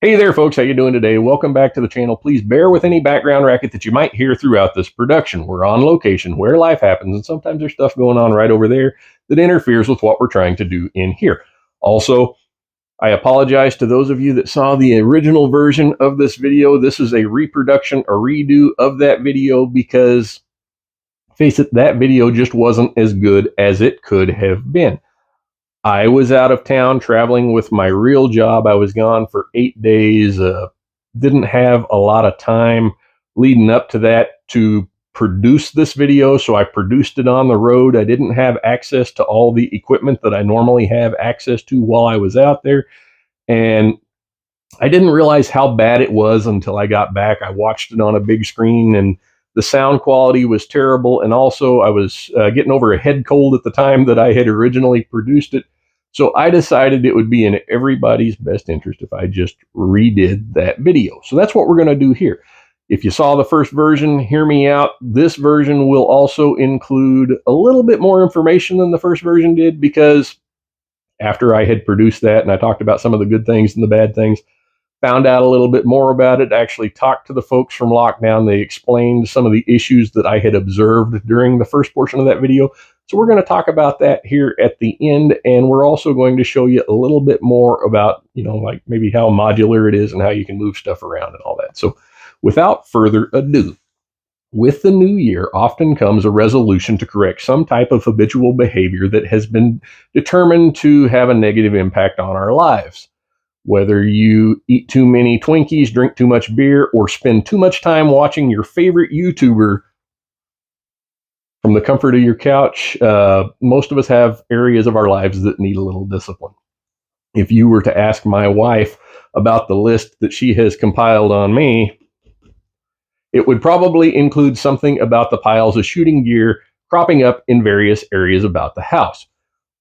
Hey there, folks. How you doing today? Welcome back to the channel. Please bear with any background racket that you might hear throughout this production. We're on location where life happens, and sometimes there's stuff going on right over there that interferes with what we're trying to do in here. Also, I apologize to those of you that saw the original version of this video. This is a reproduction, a redo of that video because, face it, that video just wasn't as good as it could have been. I was out of town traveling with my real job. I was gone for 8 days. Didn't have a lot of time leading up to that to produce this video, so I produced it on the road. I didn't have access to all the equipment that I normally have access to while I was out there, and I didn't realize how bad it was until I got back. I watched it on a big screen, and the sound quality was terrible, and also I was getting over a head cold at the time that I had originally produced it. So I decided it would be in everybody's best interest if I just redid that video. So that's what we're going to do here. If you saw the first version, hear me out. This version will also include a little bit more information than the first version did, because after I had produced that and I talked about some of the good things and the bad things, found out a little bit more about it, actually talked to the folks from Lockdown. They explained some of the issues that I had observed during the first portion of that video. So we're going to talk about that here at the end, and we're also going to show you a little bit more about, like maybe how modular it is and how you can move stuff around and all that. So without further ado, with the new year often comes a resolution to correct some type of habitual behavior that has been determined to have a negative impact on our lives. Whether you eat too many Twinkies, drink too much beer, or spend too much time watching your favorite YouTuber from the comfort of your couch, most of us have areas of our lives that need a little discipline. If you were to ask my wife about the list that she has compiled on me, it would probably include something about the piles of shooting gear cropping up in various areas about the house.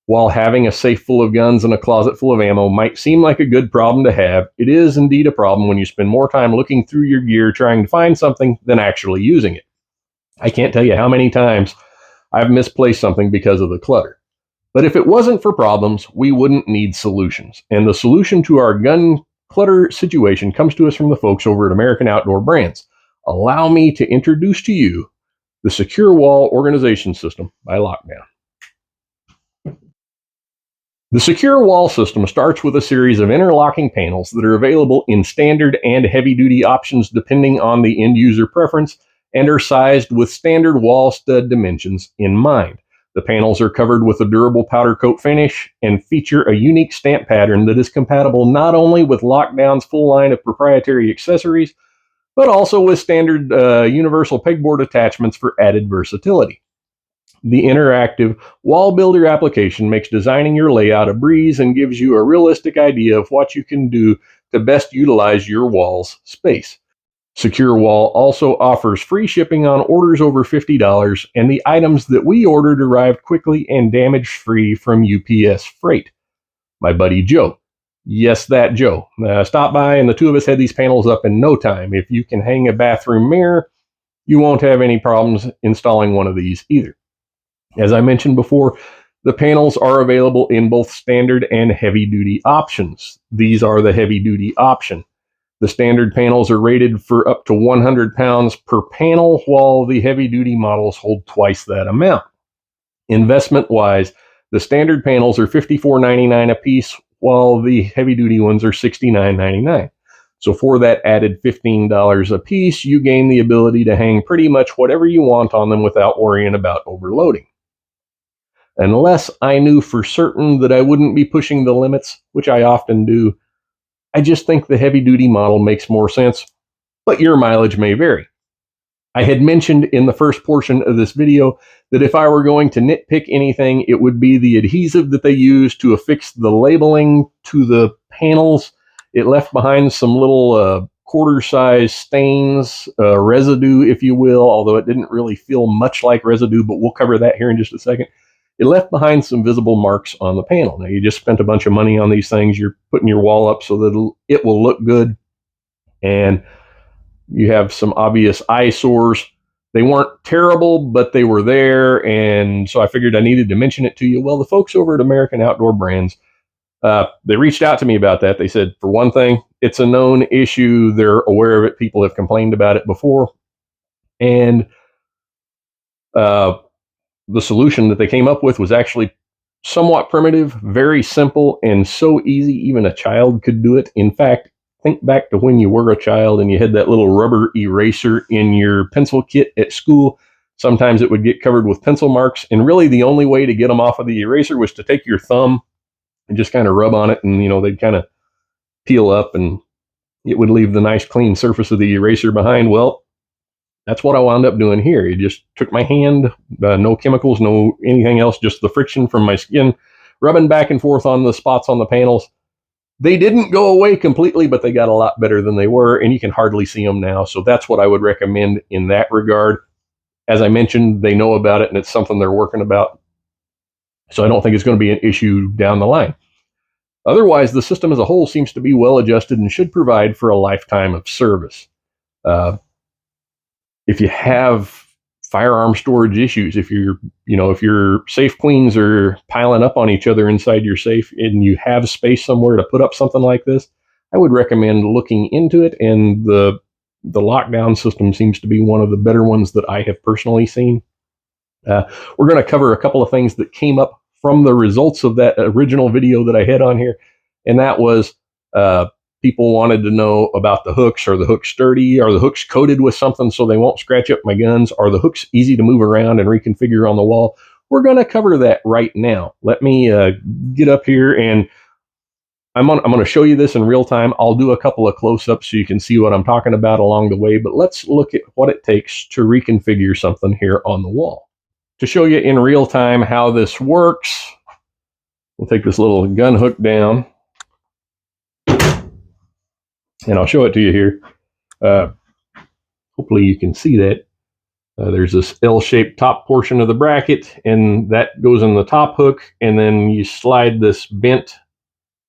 While having a safe full of guns and a closet full of ammo might seem like a good problem to have, it is indeed a problem when you spend more time looking through your gear trying to find something than actually using it. I can't tell you how many times I've misplaced something because of the clutter. But if it wasn't for problems, we wouldn't need solutions. And the solution to our gun clutter situation comes to us from the folks over at American Outdoor Brands. Allow me to introduce to you the Secure Wall Organization System by Lockdown. The Secure Wall system starts with a series of interlocking panels that are available in standard and heavy-duty options depending on the end-user preference, and are sized with standard wall stud dimensions in mind. The panels are covered with a durable powder coat finish and feature a unique stamp pattern that is compatible not only with Lockdown's full line of proprietary accessories, but also with standard universal pegboard attachments for added versatility. The interactive wall builder application makes designing your layout a breeze and gives you a realistic idea of what you can do to best utilize your wall's space. Secure Wall also offers free shipping on orders over $50, and the items that we ordered arrived quickly and damage-free from UPS Freight. My buddy Joe, yes, that Joe, stopped by, and the two of us had these panels up in no time. If you can hang a bathroom mirror, you won't have any problems installing one of these either. As I mentioned before, the panels are available in both standard and heavy-duty options. These are the heavy-duty option. The standard panels are rated for up to 100 pounds per panel, while the heavy-duty models hold twice that amount. Investment-wise, the standard panels are $54.99 a piece, while the heavy-duty ones are $69.99. So for that added $15 a piece, you gain the ability to hang pretty much whatever you want on them without worrying about overloading. Unless I knew for certain that I wouldn't be pushing the limits, which I often do, I just think the heavy-duty model makes more sense, but your mileage may vary. I had mentioned in the first portion of this video that if I were going to nitpick anything, it would be the adhesive that they used to affix the labeling to the panels. It left behind some little quarter-size stains, residue, if you will, although it didn't really feel much like residue, but we'll cover that here in just a second. It left behind some visible marks on the panel. Now, you just spent a bunch of money on these things. You're putting your wall up so that it will look good. And you have some obvious eyesores. They weren't terrible, but they were there. And so I figured I needed to mention it to you. Well, the folks over at American Outdoor Brands, they reached out to me about that. They said, for one thing, it's a known issue. They're aware of it. People have complained about it before. And the solution that they came up with was actually somewhat primitive, very simple, and so easy even a child could do it. In fact, think back to when you were a child and you had that little rubber eraser in your pencil kit at school. Sometimes it would get covered with pencil marks, and really the only way to get them off of the eraser was to take your thumb and just kind of rub on it, and they'd kind of peel up, and it would leave the nice clean surface of the eraser behind. Well, that's what I wound up doing here. It just took my hand, no chemicals, no anything else, just the friction from my skin, rubbing back and forth on the spots on the panels. They didn't go away completely, but they got a lot better than they were, and you can hardly see them now. So that's what I would recommend in that regard. As I mentioned, they know about it, and it's something they're working about. So I don't think it's going to be an issue down the line. Otherwise, the system as a whole seems to be well adjusted and should provide for a lifetime of service. If you have firearm storage issues, if your safe queens are piling up on each other inside your safe and you have space somewhere to put up something like this, I would recommend looking into it. And the lockdown system seems to be one of the better ones that I have personally seen. We're going to cover a couple of things that came up from the results of that original video that I had on here. And that was, people wanted to know about the hooks. Are the hooks sturdy? Are the hooks coated with something so they won't scratch up my guns? Are the hooks easy to move around and reconfigure on the wall? We're going to cover that right now. Let me get up here, and I'm going to show you this in real time. I'll do a couple of close-ups so you can see what I'm talking about along the way, but let's look at what it takes to reconfigure something here on the wall. To show you in real time how this works, we'll take this little gun hook down, and I'll show it to you here. Hopefully you can see that. There's this L-shaped top portion of the bracket, and that goes in the top hook, and then you slide this bent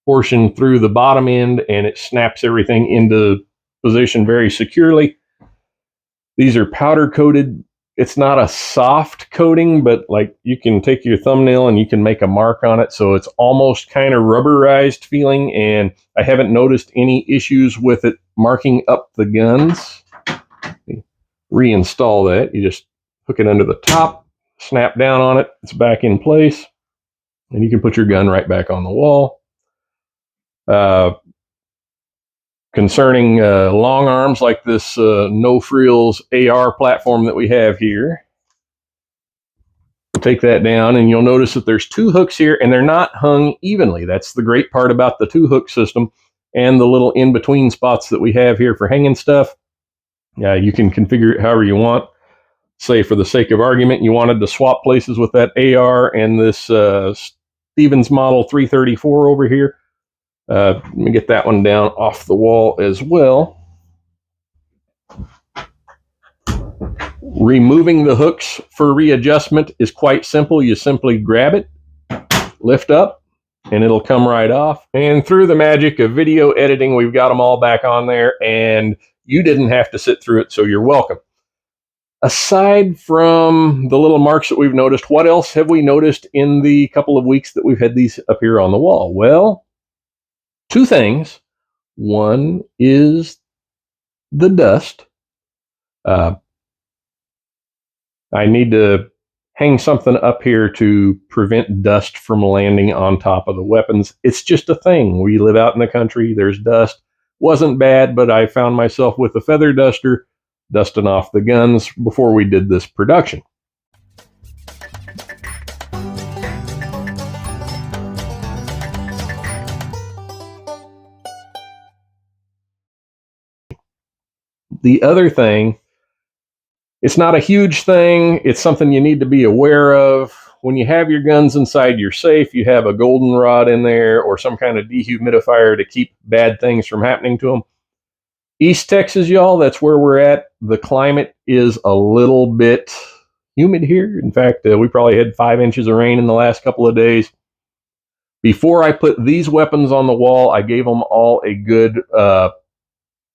portion through the bottom end, and it snaps everything into position very securely. These are powder coated. It's not a soft coating, but like you can take your thumbnail and you can make a mark on it. So it's almost kind of rubberized feeling, and I haven't noticed any issues with it marking up the guns. Reinstall that. You just hook it under the top, snap down on it. It's back in place, and you can put your gun right back on the wall. Concerning long arms like this no frills AR platform that we have here, we'll take that down, and you'll notice that there's two hooks here, and they're not hung evenly. That's the great part about the two hook system, and the little in between spots that we have here for hanging stuff. You can configure it however you want. Say for the sake of argument, you wanted to swap places with that AR and this Stevens Model 334 over here. Let me get that one down off the wall as well. Removing the hooks for readjustment is quite simple. You simply grab it, lift up, and it'll come right off. And through the magic of video editing, we've got them all back on there, and you didn't have to sit through it, so you're welcome. Aside from the little marks that we've noticed, what else have we noticed in the couple of weeks that we've had these up here on the wall? Well, two things. One is the dust. I need to hang something up here to prevent dust from landing on top of the weapons. It's just a thing. We live out in the country. There's dust. Wasn't bad, but I found myself with a feather duster dusting off the guns before we did this production. The other thing, it's not a huge thing. It's something you need to be aware of. When you have your guns inside your safe, you have a goldenrod in there or some kind of dehumidifier to keep bad things from happening to them. East Texas, y'all, that's where we're at. The climate is a little bit humid here. In fact, we probably had 5 inches of rain in the last couple of days. Before I put these weapons on the wall, I gave them all a good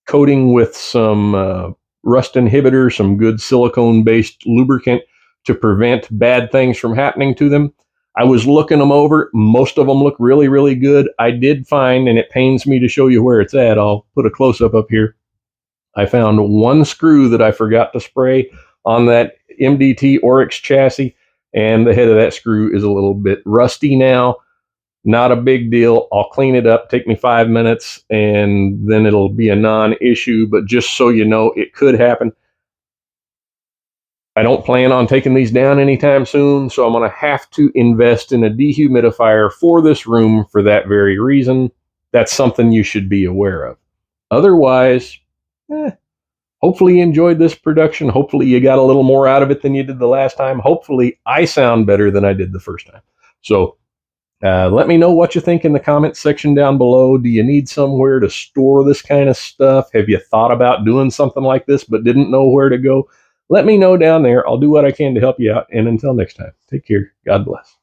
coating with some rust inhibitor, some good silicone-based lubricant to prevent bad things from happening to them. I was looking them over. Most of them look really, really good. I did find, and it pains me to show you where it's at, I'll put a close-up up here. I found one screw that I forgot to spray on that MDT Oryx chassis, and the head of that screw is a little bit rusty now. Not a big deal. I'll clean it up, take me 5 minutes, and then it'll be a non-issue. But just so you know, it could happen. I don't plan on taking these down anytime soon, so I'm going to have to invest in a dehumidifier for this room for that very reason. That's something you should be aware of. Otherwise, hopefully you enjoyed this production. Hopefully you got a little more out of it than you did the last time. Hopefully I sound better than I did the first time. So let me know what you think in the comments section down below. Do you need somewhere to store this kind of stuff? Have you thought about doing something like this but didn't know where to go? Let me know down there. I'll do what I can to help you out. And until next time, take care. God bless.